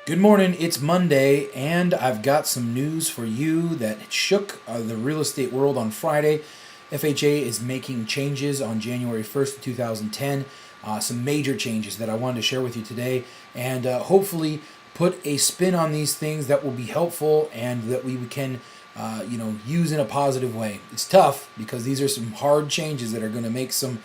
Good morning, it's Monday, and I've got some news for you that shook the real estate world on Friday. FHA is making changes on January 1st, 2010, some major changes that I wanted to share with you today, and hopefully put a spin on these things that will be helpful and that we can use in a positive way. It's tough because these are some hard changes that are going to make some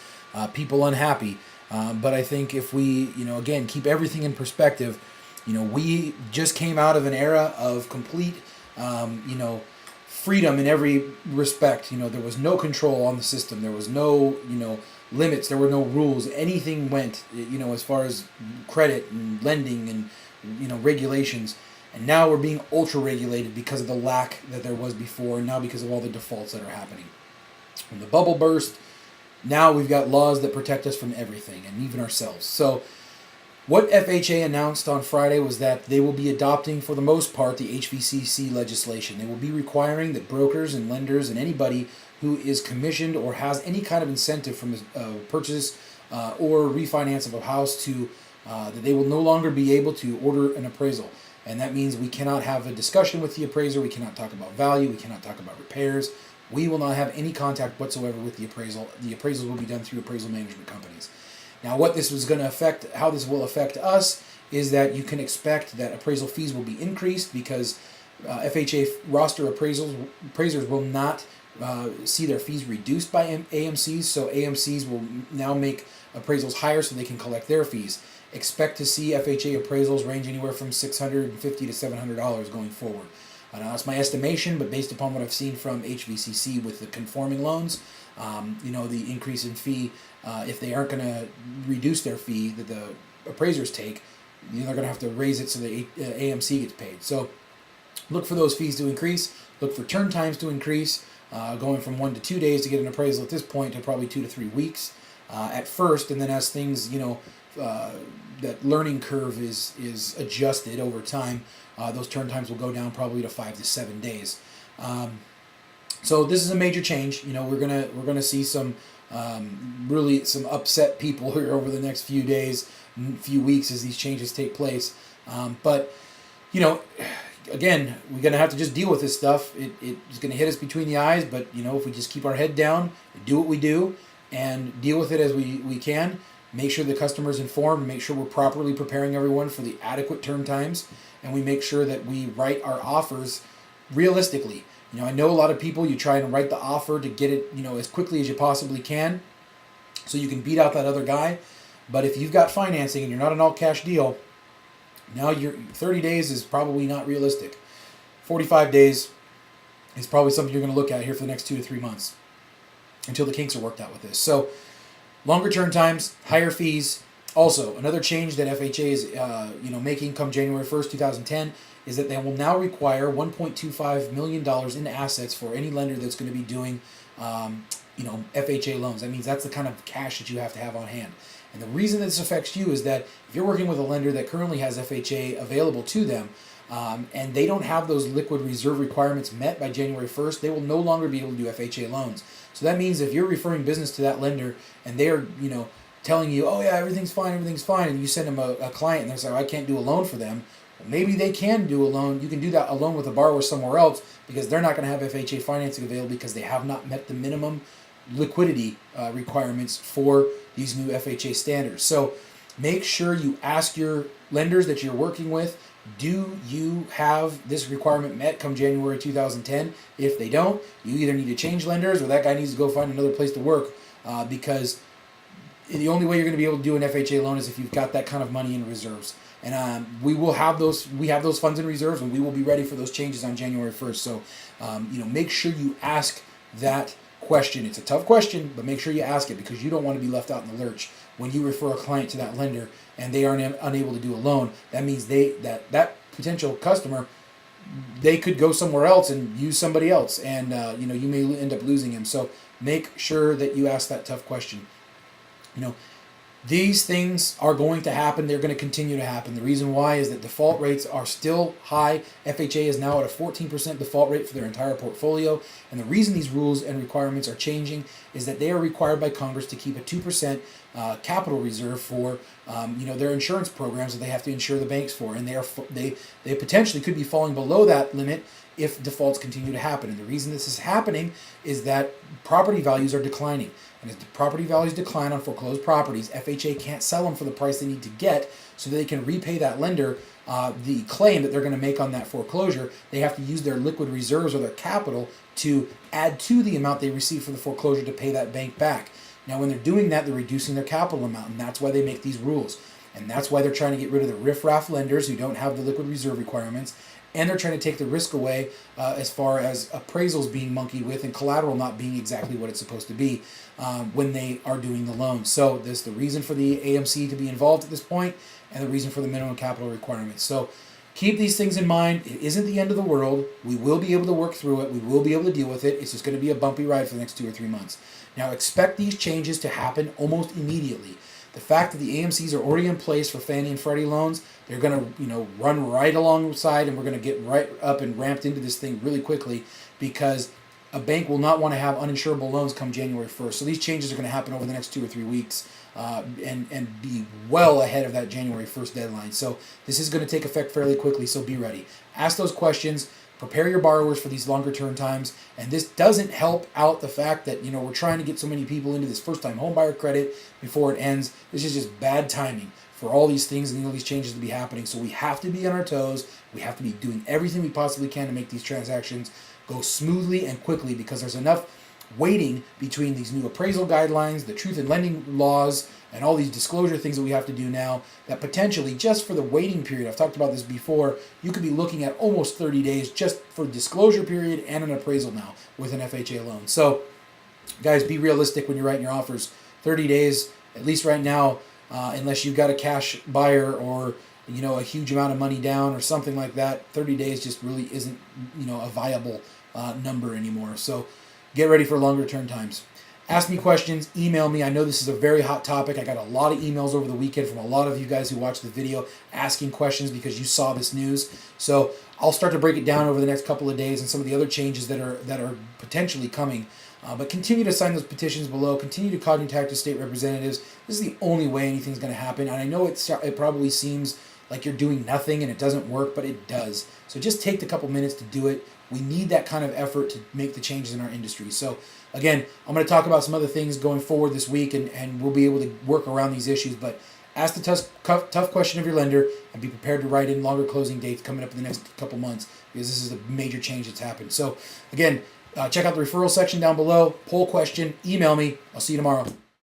people unhappy, but I think if we, again, keep everything in perspective. We just came out of an era of complete, freedom in every respect. There was no control on the system. There was no, limits. There were no rules. Anything went, as far as credit and lending and, regulations. And now we're being ultra regulated because of the lack that there was before, and now because of all the defaults that are happening. When the bubble burst, now we've got laws that protect us from everything and even ourselves. So, what FHA announced on Friday was that they will be adopting, for the most part, the HVCC legislation. They will be requiring that brokers and lenders and anybody who is commissioned or has any kind of incentive from a purchase or refinance of a house that they will no longer be able to order an appraisal. And that means we cannot have a discussion with the appraiser. We cannot talk about value. We cannot talk about repairs. We will not have any contact whatsoever with the appraisal. The appraisals will be done through appraisal management companies. Now, what this was going to affect, how this will affect us, is that you can expect that appraisal fees will be increased because FHA roster appraisers will not see their fees reduced by AMCs. So AMCs will now make appraisals higher so they can collect their fees. Expect to see FHA appraisals range anywhere from $650 to $700 going forward. Now, that's my estimation, but based upon what I've seen from HVCC with the conforming loans, the increase in fee, if they aren't going to reduce their fee that the appraisers take, they're going to have to raise it so the AMC gets paid. So look for those fees to increase. Look for turn times to increase, going from 1 to 2 days to get an appraisal at this point to probably 2 to 3 weeks at first. And then as things, that learning curve is adjusted over time, those turn times will go down probably to 5 to 7 days. So this is a major change. We're gonna see some really some upset people here over the next few days, few weeks as these changes take place. But again, we're gonna have to just deal with this stuff. It's gonna hit us between the eyes. But if we just keep our head down, do what we do, and deal with it as we can. Make sure the customer's informed. Make sure we're properly preparing everyone for the adequate turn times, and we make sure that we write our offers realistically. I know a lot of people, you try and write the offer to get it, as quickly as you possibly can so you can beat out that other guy. But if you've got financing and you're not an all-cash deal, now your 30 days is probably not realistic. 45 days is probably something you're going to look at here for the next 2 to 3 months until the kinks are worked out with this. So longer turn times, higher fees. Also, another change that FHA is making come January 1st, 2010 is that they will now require $1.25 million in assets for any lender that's going to be doing FHA loans. That means that's the kind of cash that you have to have on hand. And the reason this affects you is that if you're working with a lender that currently has FHA available to them, and they don't have those liquid reserve requirements met by January 1st, they will no longer be able to do FHA loans. So that means if you're referring business to that lender and they're, telling you, oh yeah, everything's fine, and you send them a client and they're saying, I can't do a loan for them, well, maybe they can do a loan. You can do that a loan with a borrower somewhere else because they're not going to have FHA financing available because they have not met the minimum liquidity requirements for these new FHA standards. So make sure you ask your lenders that you're working with, do you have this requirement met come January 2010? If they don't, you either need to change lenders or that guy needs to go find another place to work because the only way you're going to be able to do an FHA loan is if you've got that kind of money in reserves. And we have those funds in reserves, and we will be ready for those changes on January 1st. So, make sure you ask that question. It's a tough question, but make sure you ask it because you don't want to be left out in the lurch when you refer a client to that lender and they aren't unable to do a loan. That means that potential customer, they could go somewhere else and use somebody else, and you may end up losing him. So make sure that you ask that tough question. These things are going to happen. They're going to continue to happen. The reason why is that default rates are still high. FHA is now at a 14% default rate for their entire portfolio. And the reason these rules and requirements are changing is that they are required by Congress to keep a 2% capital reserve for their insurance programs that they have to insure the banks for, and they potentially could be falling below that limit if defaults continue to happen. And the reason this is happening is that property values are declining. And as the property values decline on foreclosed properties, FHA can't sell them for the price they need to get so that they can repay that lender the claim that they're going to make on that foreclosure. They have to use their liquid reserves or their capital to add to the amount they receive for the foreclosure to pay that bank back. Now, when they're doing that, they're reducing their capital amount, and that's why they make these rules. And that's why they're trying to get rid of the riffraff lenders who don't have the liquid reserve requirements, and they're trying to take the risk away as far as appraisals being monkeyed with and collateral not being exactly what it's supposed to be when they are doing the loans. So there's the reason for the AMC to be involved at this point, and the reason for the minimum capital requirements. So keep these things in mind. It isn't the end of the world. We will be able to work through it. We will be able to deal with it. It's just going to be a bumpy ride for the next 2 or 3 months. Now expect these changes to happen almost immediately. The fact that the AMCs are already in place for Fannie and Freddie loans, they're going to run right alongside, and we're going to get right up and ramped into this thing really quickly, because a bank will not want to have uninsurable loans come January 1st. So these changes are going to happen over the next 2 or 3 weeks and be well ahead of that January 1st deadline. So this is going to take effect fairly quickly, so be ready. Ask those questions. Prepare your borrowers for these longer term times. And this doesn't help out the fact that, we're trying to get so many people into this first-time homebuyer credit before it ends. This is just bad timing for all these things and all these changes to be happening. So we have to be on our toes. We have to be doing everything we possibly can to make these transactions go smoothly and quickly, because there's enough waiting between these new appraisal guidelines, the truth in lending laws, and all these disclosure things that we have to do now, that potentially just for the waiting period, I've talked about this before, you could be looking at almost 30 days just for disclosure period and an appraisal now with an FHA loan. So guys, be realistic when you're writing your offers. 30 days, at least right now, unless you've got a cash buyer or a huge amount of money down or something like that, 30 days just really isn't a viable number anymore. So get ready for longer term times. Ask me questions, email me. I know this is a very hot topic. I got a lot of emails over the weekend from a lot of you guys who watched the video asking questions because you saw this news. So I'll start to break it down over the next couple of days and some of the other changes that are potentially coming. But continue to sign those petitions below. Continue to contact the state representatives. This is the only way anything's going to happen. And I know it probably seems like you're doing nothing and it doesn't work, but it does. So just take the couple minutes to do it. We need that kind of effort to make the changes in our industry. So again, I'm going to talk about some other things going forward this week, and we'll be able to work around these issues. But ask the tough question of your lender, and be prepared to write in longer closing dates coming up in the next couple months, because this is a major change that's happened. So again, check out the referral section down below. Poll question, email me. I'll see you tomorrow.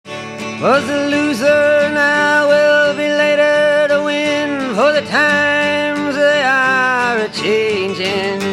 Was a loser, now will be later to win, for the times they are a-changing.